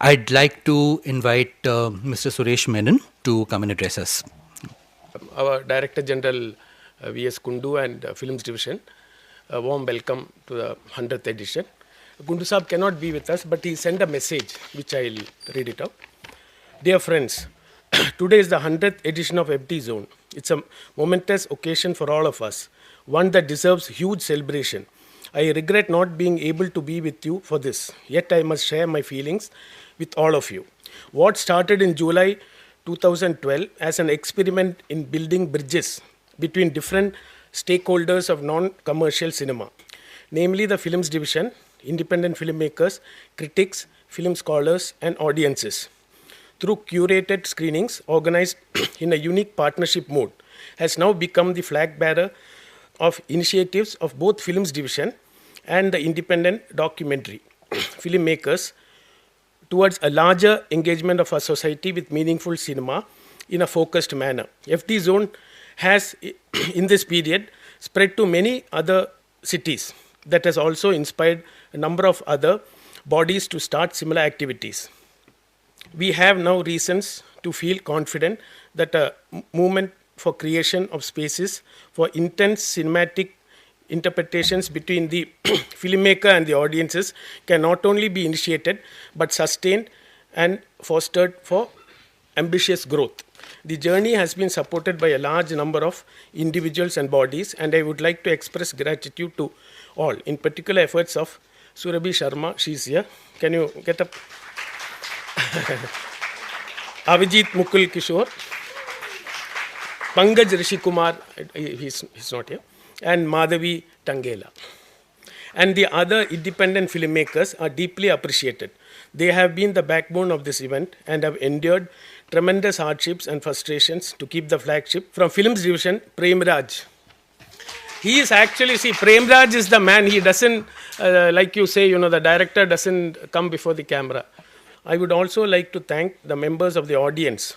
I'd like to invite Mr. Suresh Menon to come and address us. Our Director General V.S. Kundu and Films Division, a warm welcome to the 100th edition. Kundu Saab cannot be with us, but he sent a message which I'll read it out. Dear friends, today is the 100th edition of FD Zone. It's a momentous occasion for all of us, one that deserves huge celebration. I regret not being able to be with you for this, yet I must share my feelings with all of you. What started in July 2012 as an experiment in building bridges between different stakeholders of non-commercial cinema, namely the Films Division, independent filmmakers, critics, film scholars, and audiences, through curated screenings organized in a unique partnership mode, has now become the flag bearer of initiatives of both Films Division and the independent documentary filmmakers towards a larger engagement of our society with meaningful cinema in a focused manner. FD Zone has, in this period, spread to many other cities that has also inspired a number of other bodies to start similar activities. We have now reasons to feel confident that a movement for creation of spaces for intense cinematic interpretations between the filmmaker and the audiences can not only be initiated but sustained and fostered for ambitious growth. The journey has been supported by a large number of individuals and bodies, and I would like to express gratitude to all, in particular efforts of Surabhi Sharma. She's here. Can you get up? Avijit Mukul Kishore, Pankaj Rishi Kumar, he's not here, and Madhavi Tangela. And the other independent filmmakers are deeply appreciated. They have been the backbone of this event and have endured tremendous hardships and frustrations to keep the flagship. From Films Division, Prem Raj. He is actually, Prem Raj is the man. He doesn't, like you say, the director doesn't come before the camera. I would also like to thank the members of the audience.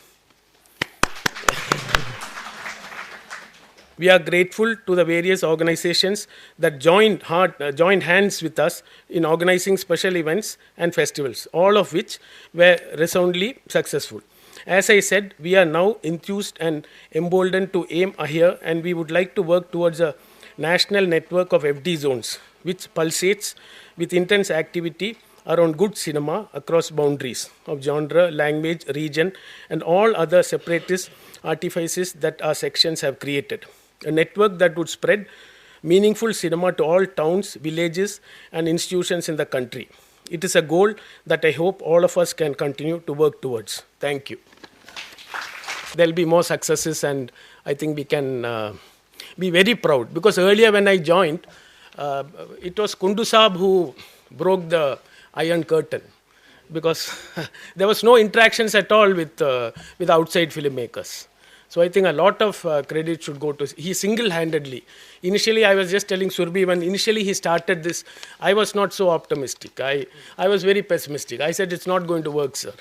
We are grateful to the various organizations that joined hands with us in organizing special events and festivals, all of which were resoundingly successful. As I said, we are now enthused and emboldened to aim higher, and we would like to work towards a national network of FD zones, which pulsates with intense activity around good cinema across boundaries of genre, language, region, and all other separatist artifices that our sections have created. A network that would spread meaningful cinema to all towns, villages, and institutions in the country. It is a goal that I hope all of us can continue to work towards. Thank you. There will be more successes, and I think we can be very proud. Because earlier when I joined, it was Kundu Saab who broke the Iron Curtain, because there was no interactions at all with outside filmmakers. So I think a lot of credit should go to, he single-handedly. Initially, I was just telling Surabhi, when initially he started this, I was not so optimistic. I was very pessimistic. I said, it's not going to work, sir.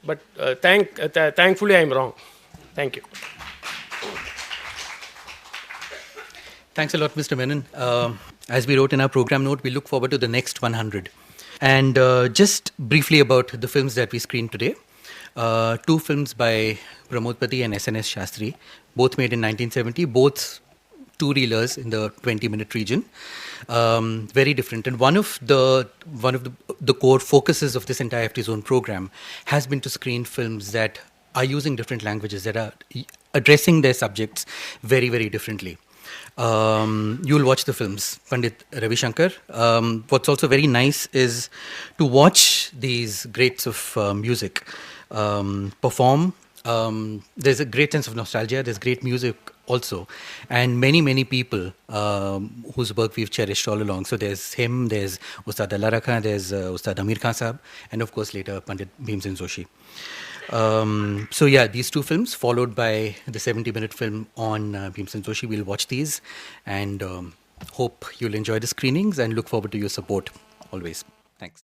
But thankfully, I'm wrong. Thank you. Thanks a lot, Mr. Menon. As we wrote in our program note, we look forward to the next 100. And just briefly about the films that we screened today. Two films by Pramod Pati and SNS Shastri, both made in 1970, both two-reelers in the 20-minute region. Very different. And one of the core focuses of this entire FD Zone program has been to screen films that are using different languages, that are addressing their subjects very, very differently. You'll watch the films, Pandit Ravi Shankar. What's also very nice is to watch these greats of music perform. There's a great sense of nostalgia. There's great music also. And many, many people whose work we've cherished all along. So there's him, there's Ustad Allah Rakha, there's Ustad Amir Khan Saab, and of course later Pandit Bhimsen Joshi. So yeah, these two films followed by the 70-minute film on Bhimsen Joshi. We'll watch these and hope you'll enjoy the screenings and look forward to your support always. Thanks.